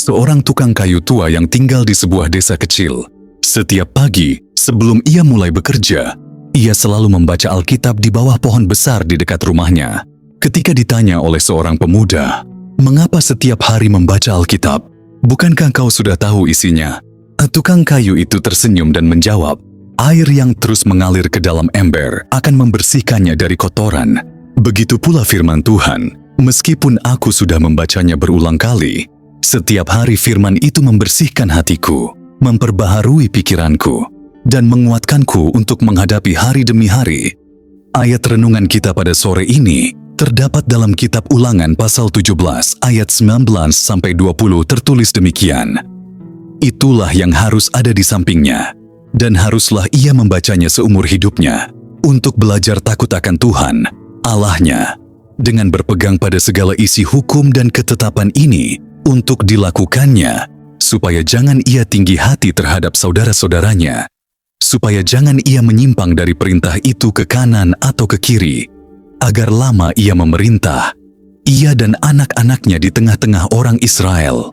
seorang tukang kayu tua yang tinggal di sebuah desa kecil. Setiap pagi, sebelum ia mulai bekerja, ia selalu membaca Alkitab di bawah pohon besar di dekat rumahnya. Ketika ditanya oleh seorang pemuda, "Mengapa setiap hari membaca Alkitab? Bukankah kau sudah tahu isinya?" Tukang kayu itu tersenyum dan menjawab, "Air yang terus mengalir ke dalam ember akan membersihkannya dari kotoran. Begitu pula firman Tuhan, meskipun aku sudah membacanya berulang kali, setiap hari firman itu membersihkan hatiku, memperbaharui pikiranku, dan menguatkanku untuk menghadapi hari demi hari." Ayat renungan kita pada sore ini terdapat dalam kitab Ulangan pasal 17 ayat 19-20 tertulis demikian. Itulah yang harus ada di sampingnya, dan haruslah ia membacanya seumur hidupnya, untuk belajar takut akan Tuhan, Allahnya, dengan berpegang pada segala isi hukum dan ketetapan ini, untuk dilakukannya, supaya jangan ia tinggi hati terhadap saudara-saudaranya, supaya jangan ia menyimpang dari perintah itu ke kanan atau ke kiri, agar lama ia memerintah, ia dan anak-anaknya di tengah-tengah orang Israel.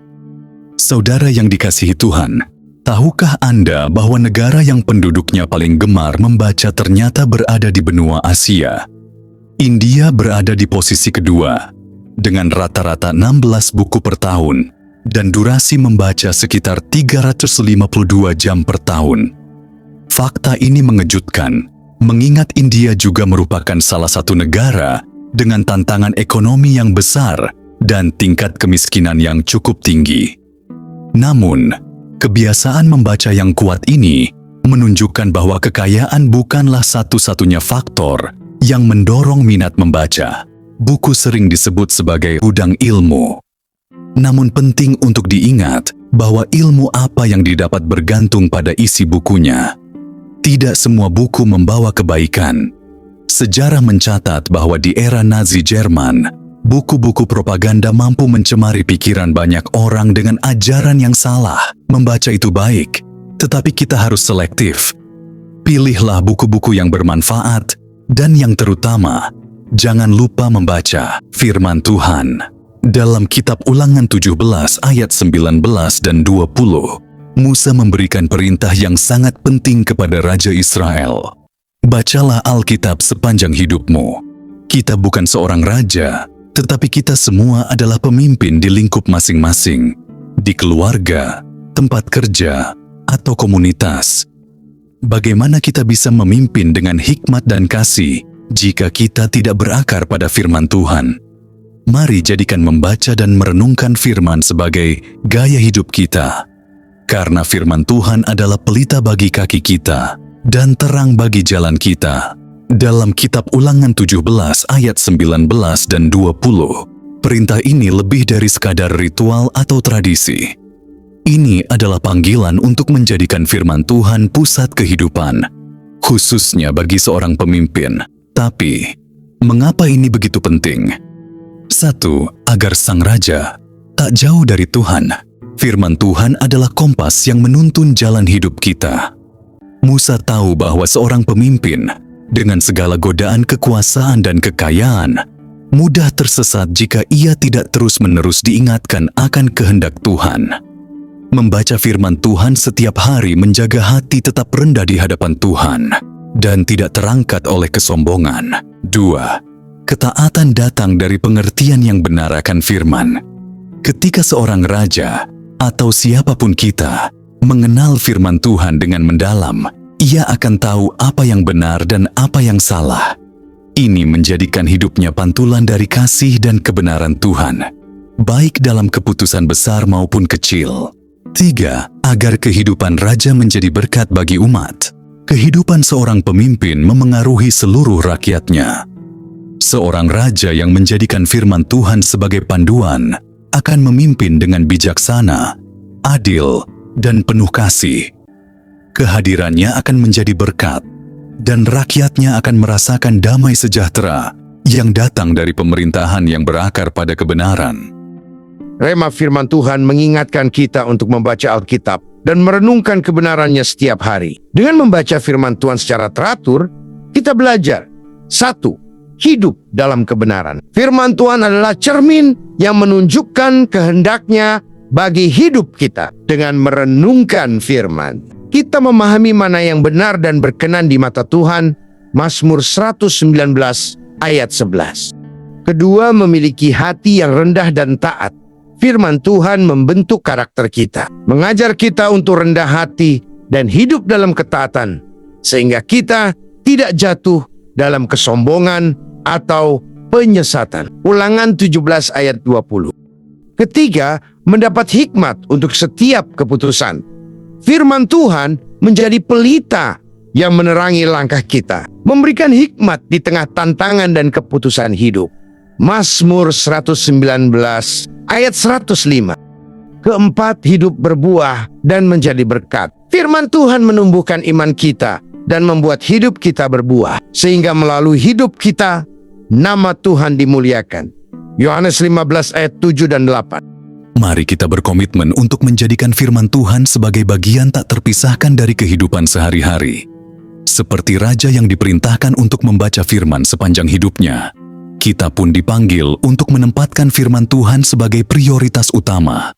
Saudara yang dikasihi Tuhan, tahukah Anda bahwa negara yang penduduknya paling gemar membaca ternyata berada di benua Asia? India berada di posisi kedua, dengan rata-rata 16 buku per tahun, dan durasi membaca sekitar 352 jam per tahun. Fakta ini mengejutkan, mengingat India juga merupakan salah satu negara dengan tantangan ekonomi yang besar dan tingkat kemiskinan yang cukup tinggi. Namun, kebiasaan membaca yang kuat ini menunjukkan bahwa kekayaan bukanlah satu-satunya faktor yang mendorong minat membaca. Buku sering disebut sebagai gudang ilmu. Namun penting untuk diingat bahwa ilmu apa yang didapat bergantung pada isi bukunya. Tidak semua buku membawa kebaikan. Sejarah mencatat bahwa di era Nazi Jerman, buku-buku propaganda mampu mencemari pikiran banyak orang dengan ajaran yang salah. Membaca itu baik, tetapi kita harus selektif. Pilihlah buku-buku yang bermanfaat, dan yang terutama, jangan lupa membaca firman Tuhan. Dalam kitab Ulangan 17 ayat 19 dan 20, Musa memberikan perintah yang sangat penting kepada Raja Israel. Bacalah Alkitab sepanjang hidupmu. Kita bukan seorang raja, tetapi kita semua adalah pemimpin di lingkup masing-masing, di keluarga, tempat kerja, atau komunitas. Bagaimana kita bisa memimpin dengan hikmat dan kasih jika kita tidak berakar pada firman Tuhan? Mari jadikan membaca dan merenungkan firman sebagai gaya hidup kita. Karena firman Tuhan adalah pelita bagi kaki kita dan terang bagi jalan kita. Dalam kitab Ulangan 17 ayat 19 dan 20, perintah ini lebih dari sekadar ritual atau tradisi. Ini adalah panggilan untuk menjadikan firman Tuhan pusat kehidupan, khususnya bagi seorang pemimpin. Tapi, mengapa ini begitu penting? 1. Agar sang raja tak jauh dari Tuhan. Firman Tuhan adalah kompas yang menuntun jalan hidup kita. Musa tahu bahwa seorang pemimpin dengan segala godaan kekuasaan dan kekayaan, mudah tersesat jika ia tidak terus-menerus diingatkan akan kehendak Tuhan. Membaca firman Tuhan setiap hari menjaga hati tetap rendah di hadapan Tuhan dan tidak terangkat oleh kesombongan. 2. Ketaatan datang dari pengertian yang benar akan firman. Ketika seorang raja atau siapapun kita mengenal firman Tuhan dengan mendalam, ia akan tahu apa yang benar dan apa yang salah. Ini menjadikan hidupnya pantulan dari kasih dan kebenaran Tuhan, baik dalam keputusan besar maupun kecil. 3. Agar kehidupan raja menjadi berkat bagi umat. Kehidupan seorang pemimpin memengaruhi seluruh rakyatnya. Seorang raja yang menjadikan firman Tuhan sebagai panduan akan memimpin dengan bijaksana, adil, dan penuh kasih. Kehadirannya akan menjadi berkat, dan rakyatnya akan merasakan damai sejahtera yang datang dari pemerintahan yang berakar pada kebenaran. Rema firman Tuhan mengingatkan kita untuk membaca Alkitab dan merenungkan kebenarannya setiap hari. Dengan membaca firman Tuhan secara teratur, kita belajar. 1. Hidup dalam kebenaran. Firman Tuhan adalah cermin yang menunjukkan kehendaknya bagi hidup kita dengan merenungkan firman. Kita memahami mana yang benar dan berkenan di mata Tuhan. Mazmur 119 ayat 11. Kedua, memiliki hati yang rendah dan taat. Firman Tuhan membentuk karakter kita, mengajar kita untuk rendah hati dan hidup dalam ketaatan, sehingga kita tidak jatuh dalam kesombongan atau penyesatan. Ulangan 17 ayat 20. Ketiga, mendapat hikmat untuk setiap keputusan. Firman Tuhan menjadi pelita yang menerangi langkah kita, memberikan hikmat di tengah tantangan dan keputusan hidup. Mazmur 119 ayat 105. Keempat, hidup berbuah dan menjadi berkat. Firman Tuhan menumbuhkan iman kita dan membuat hidup kita berbuah, sehingga melalui hidup kita, nama Tuhan dimuliakan. Yohanes 15 ayat 7 dan 8. Mari kita berkomitmen untuk menjadikan firman Tuhan sebagai bagian tak terpisahkan dari kehidupan sehari-hari. Seperti raja yang diperintahkan untuk membaca firman sepanjang hidupnya, kita pun dipanggil untuk menempatkan firman Tuhan sebagai prioritas utama.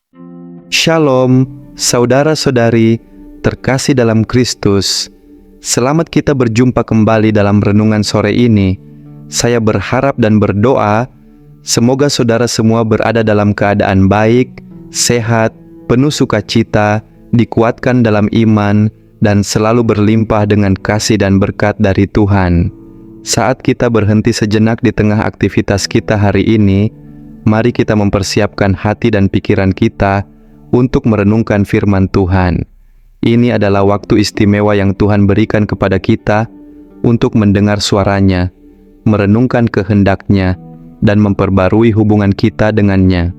Shalom, saudara-saudari terkasih dalam Kristus. Selamat kita berjumpa kembali dalam renungan sore ini. Saya berharap dan berdoa, semoga saudara semua berada dalam keadaan baik, sehat, penuh sukacita, dikuatkan dalam iman, dan selalu berlimpah dengan kasih dan berkat dari Tuhan. Saat kita berhenti sejenak di tengah aktivitas kita hari ini, mari kita mempersiapkan hati dan pikiran kita untuk merenungkan firman Tuhan. Ini adalah waktu istimewa yang Tuhan berikan kepada kita untuk mendengar suaranya, merenungkan kehendak-Nya, dan memperbarui hubungan kita dengannya.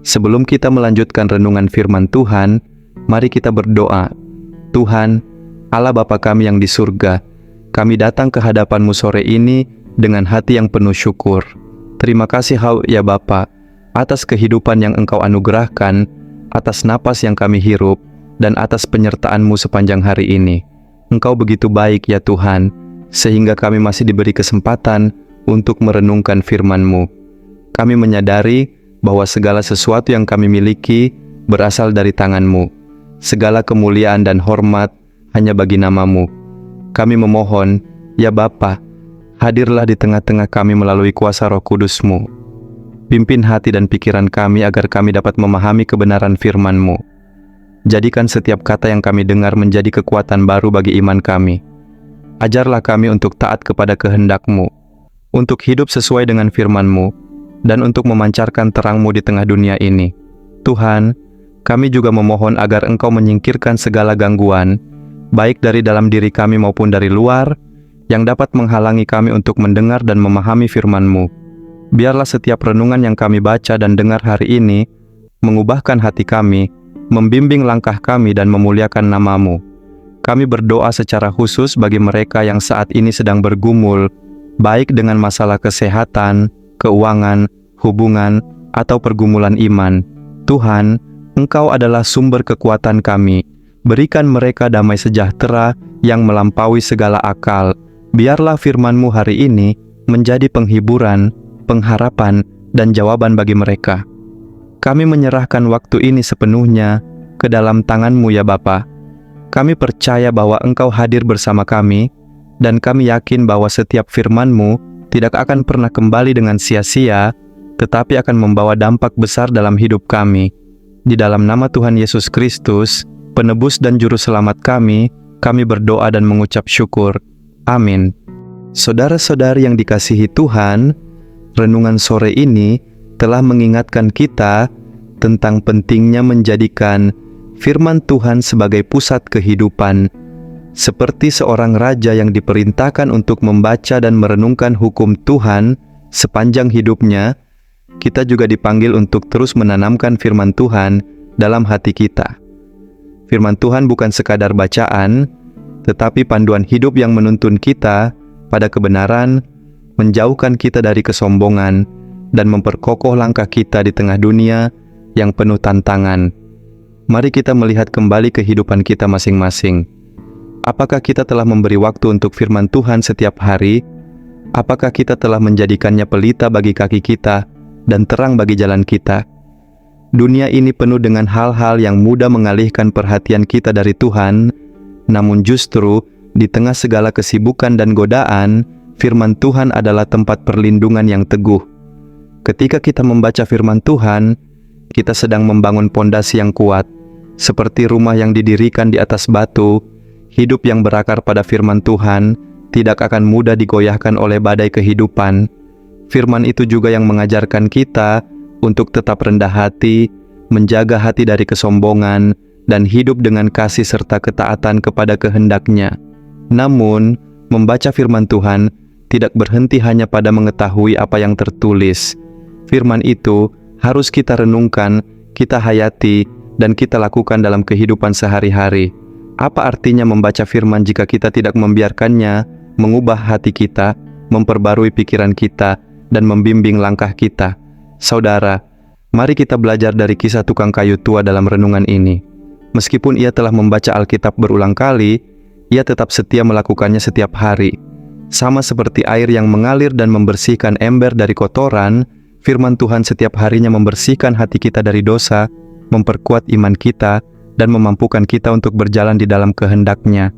Sebelum kita melanjutkan renungan firman Tuhan, mari kita berdoa. Tuhan, Allah Bapa kami yang di surga, kami datang ke hadapan-Mu sore ini dengan hati yang penuh syukur. Terima kasih ya Bapa, atas kehidupan yang Engkau anugerahkan, atas napas yang kami hirup, dan atas penyertaan-Mu sepanjang hari ini. Engkau begitu baik ya Tuhan, sehingga kami masih diberi kesempatan untuk merenungkan firman-Mu. Kami menyadari bahwa segala sesuatu yang kami miliki berasal dari tangan-Mu. Segala kemuliaan dan hormat hanya bagi nama-Mu. Kami memohon, ya Bapa, hadirlah di tengah-tengah kami melalui kuasa Roh Kudus-Mu. Pimpin hati dan pikiran kami agar kami dapat memahami kebenaran firman-Mu. Jadikan setiap kata yang kami dengar menjadi kekuatan baru bagi iman kami. Ajarlah kami untuk taat kepada kehendak-Mu, untuk hidup sesuai dengan firman-Mu, dan untuk memancarkan terang-Mu di tengah dunia ini. Tuhan, kami juga memohon agar Engkau menyingkirkan segala gangguan, baik dari dalam diri kami maupun dari luar, yang dapat menghalangi kami untuk mendengar dan memahami firman-Mu. Biarlah setiap renungan yang kami baca dan dengar hari ini mengubahkan hati kami, membimbing langkah kami dan memuliakan nama-Mu. Kami berdoa secara khusus bagi mereka yang saat ini sedang bergumul, baik dengan masalah kesehatan, keuangan, hubungan, atau pergumulan iman. Tuhan, Engkau adalah sumber kekuatan kami. Berikan mereka damai sejahtera yang melampaui segala akal. Biarlah firman-Mu hari ini menjadi penghiburan, pengharapan, dan jawaban bagi mereka. Kami menyerahkan waktu ini sepenuhnya ke dalam tangan-Mu ya Bapa. Kami percaya bahwa Engkau hadir bersama kami, dan kami yakin bahwa setiap firman-Mu tidak akan pernah kembali dengan sia-sia, tetapi akan membawa dampak besar dalam hidup kami. Di dalam nama Tuhan Yesus Kristus, Penebus dan Juru Selamat kami berdoa dan mengucap syukur. Amin. Saudara-saudari yang dikasihi Tuhan, renungan sore ini telah mengingatkan kita tentang pentingnya menjadikan firman Tuhan sebagai pusat kehidupan. Seperti seorang raja yang diperintahkan untuk membaca dan merenungkan hukum Tuhan sepanjang hidupnya, kita juga dipanggil untuk terus menanamkan firman Tuhan dalam hati kita. Firman Tuhan bukan sekadar bacaan, tetapi panduan hidup yang menuntun kita pada kebenaran, menjauhkan kita dari kesombongan, dan memperkokoh langkah kita di tengah dunia yang penuh tantangan. Mari kita melihat kembali kehidupan kita masing-masing. Apakah kita telah memberi waktu untuk firman Tuhan setiap hari? Apakah kita telah menjadikannya pelita bagi kaki kita dan terang bagi jalan kita? Dunia ini penuh dengan hal-hal yang mudah mengalihkan perhatian kita dari Tuhan, namun justru di tengah segala kesibukan dan godaan, firman Tuhan adalah tempat perlindungan yang teguh. Ketika kita membaca firman Tuhan, kita sedang membangun pondasi yang kuat, seperti rumah yang didirikan di atas batu. Hidup yang berakar pada firman Tuhan tidak akan mudah digoyahkan oleh badai kehidupan. Firman itu juga yang mengajarkan kita untuk tetap rendah hati, menjaga hati dari kesombongan, dan hidup dengan kasih serta ketaatan kepada kehendak-Nya. Namun, membaca firman Tuhan tidak berhenti hanya pada mengetahui apa yang tertulis. Firman itu harus kita renungkan, kita hayati, dan kita lakukan dalam kehidupan sehari-hari. Apa artinya membaca firman jika kita tidak membiarkannya mengubah hati kita, memperbarui pikiran kita, dan membimbing langkah kita? Saudara, mari kita belajar dari kisah tukang kayu tua dalam renungan ini. Meskipun ia telah membaca Alkitab berulang kali, ia tetap setia melakukannya setiap hari. Sama seperti air yang mengalir dan membersihkan ember dari kotoran, firman Tuhan setiap harinya membersihkan hati kita dari dosa, memperkuat iman kita, dan memampukan kita untuk berjalan di dalam kehendak-Nya.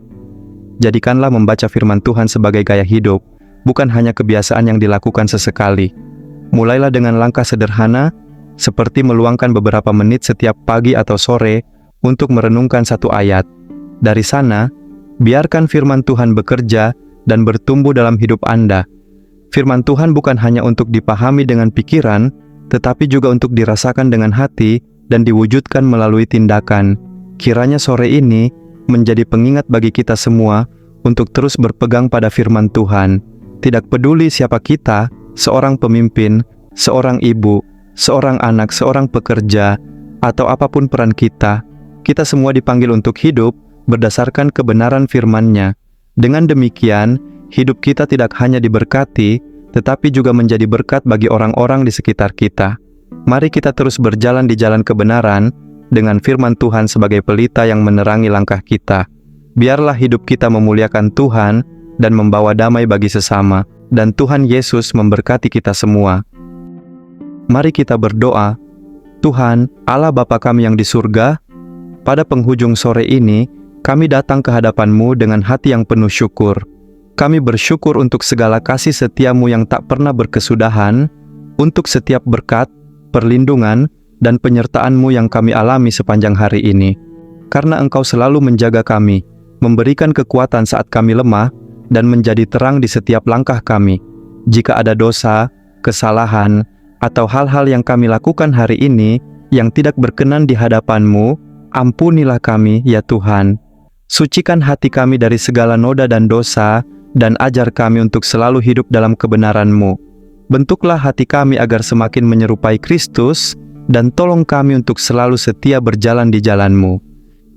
Jadikanlah membaca firman Tuhan sebagai gaya hidup, bukan hanya kebiasaan yang dilakukan sesekali. Mulailah dengan langkah sederhana, seperti meluangkan beberapa menit setiap pagi atau sore untuk merenungkan satu ayat. Dari sana, biarkan firman Tuhan bekerja dan bertumbuh dalam hidup Anda. Firman Tuhan bukan hanya untuk dipahami dengan pikiran, tetapi juga untuk dirasakan dengan hati dan diwujudkan melalui tindakan. Kiranya sore ini menjadi pengingat bagi kita semua untuk terus berpegang pada firman Tuhan. Tidak peduli siapa kita, seorang pemimpin, seorang ibu, seorang anak, seorang pekerja, atau apapun peran kita, kita semua dipanggil untuk hidup berdasarkan kebenaran firman-Nya. Dengan demikian, hidup kita tidak hanya diberkati, tetapi juga menjadi berkat bagi orang-orang di sekitar kita. Mari kita terus berjalan di jalan kebenaran, dengan firman Tuhan sebagai pelita yang menerangi langkah kita. Biarlah hidup kita memuliakan Tuhan dan membawa damai bagi sesama. Dan Tuhan Yesus memberkati kita semua. Mari kita berdoa. Tuhan, Allah Bapa kami yang di surga, pada penghujung sore ini, kami datang ke hadapan-Mu dengan hati yang penuh syukur. Kami bersyukur untuk segala kasih setia-Mu yang tak pernah berkesudahan, untuk setiap berkat, perlindungan, dan penyertaan-Mu yang kami alami sepanjang hari ini. Karena Engkau selalu menjaga kami, memberikan kekuatan saat kami lemah, dan menjadi terang di setiap langkah kami. Jika ada dosa, kesalahan, atau hal-hal yang kami lakukan hari ini yang tidak berkenan di hadapan-Mu, ampunilah kami, ya Tuhan. Sucikan hati kami dari segala noda dan dosa, dan ajar kami untuk selalu hidup dalam kebenaran-Mu. Bentuklah hati kami agar semakin menyerupai Kristus, dan tolong kami untuk selalu setia berjalan di jalan-Mu.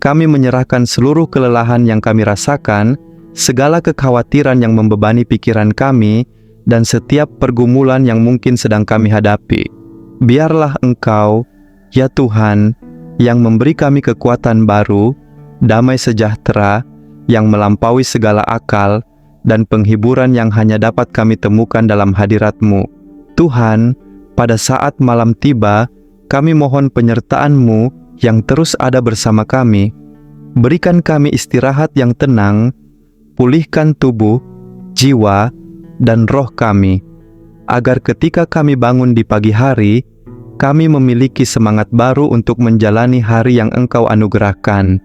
Kami menyerahkan seluruh kelelahan yang kami rasakan, segala kekhawatiran yang membebani pikiran kami, dan setiap pergumulan yang mungkin sedang kami hadapi. Biarlah Engkau, ya Tuhan, yang memberi kami kekuatan baru, damai sejahtera, yang melampaui segala akal, dan penghiburan yang hanya dapat kami temukan dalam hadirat-Mu. Tuhan, pada saat malam tiba, kami mohon penyertaan-Mu yang terus ada bersama kami. Berikan kami istirahat yang tenang, pulihkan tubuh, jiwa, dan roh kami, agar ketika kami bangun di pagi hari, kami memiliki semangat baru untuk menjalani hari yang Engkau anugerahkan.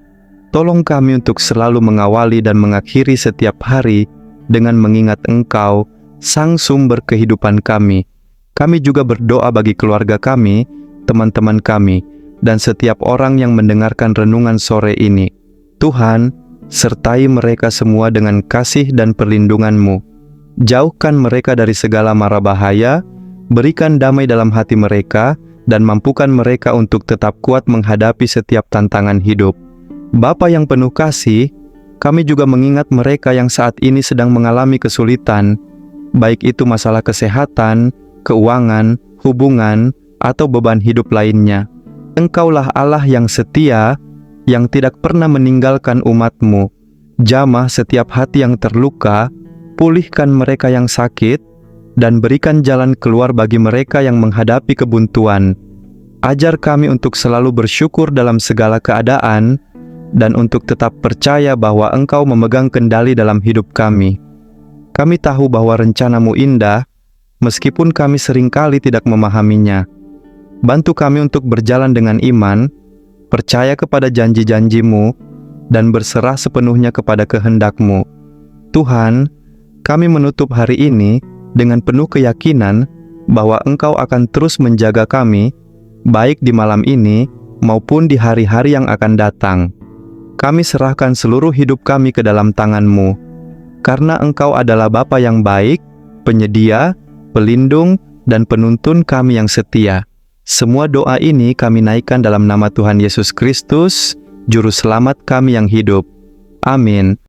Tolong kami untuk selalu mengawali dan mengakhiri setiap hari dengan mengingat Engkau, Sang Sumber kehidupan kami. Kami juga berdoa bagi keluarga kami, teman-teman kami, dan setiap orang yang mendengarkan renungan sore ini. Tuhan, sertai mereka semua dengan kasih dan perlindungan-Mu. Jauhkan mereka dari segala mara bahaya, berikan damai dalam hati mereka, dan mampukan mereka untuk tetap kuat menghadapi setiap tantangan hidup. Bapa yang penuh kasih, kami juga mengingat mereka yang saat ini sedang mengalami kesulitan, baik itu masalah kesehatan, keuangan, hubungan, atau beban hidup lainnya. Engkaulah Allah yang setia, yang tidak pernah meninggalkan umat-Mu. Jamah setiap hati yang terluka, pulihkan mereka yang sakit, dan berikan jalan keluar bagi mereka yang menghadapi kebuntuan. Ajar kami untuk selalu bersyukur dalam segala keadaan dan untuk tetap percaya bahwa Engkau memegang kendali dalam hidup kami. Kami tahu bahwa rencana-Mu indah, meskipun kami seringkali tidak memahaminya. Bantu kami untuk berjalan dengan iman, percaya kepada janji-janji-Mu, dan berserah sepenuhnya kepada kehendak-Mu. Tuhan, kami menutup hari ini dengan penuh keyakinan bahwa Engkau akan terus menjaga kami, baik di malam ini maupun di hari-hari yang akan datang. Kami serahkan seluruh hidup kami ke dalam tangan-Mu, karena Engkau adalah Bapa yang baik, penyedia, pelindung, dan penuntun kami yang setia. Semua doa ini kami naikkan dalam nama Tuhan Yesus Kristus, Juru Selamat kami yang hidup. Amin.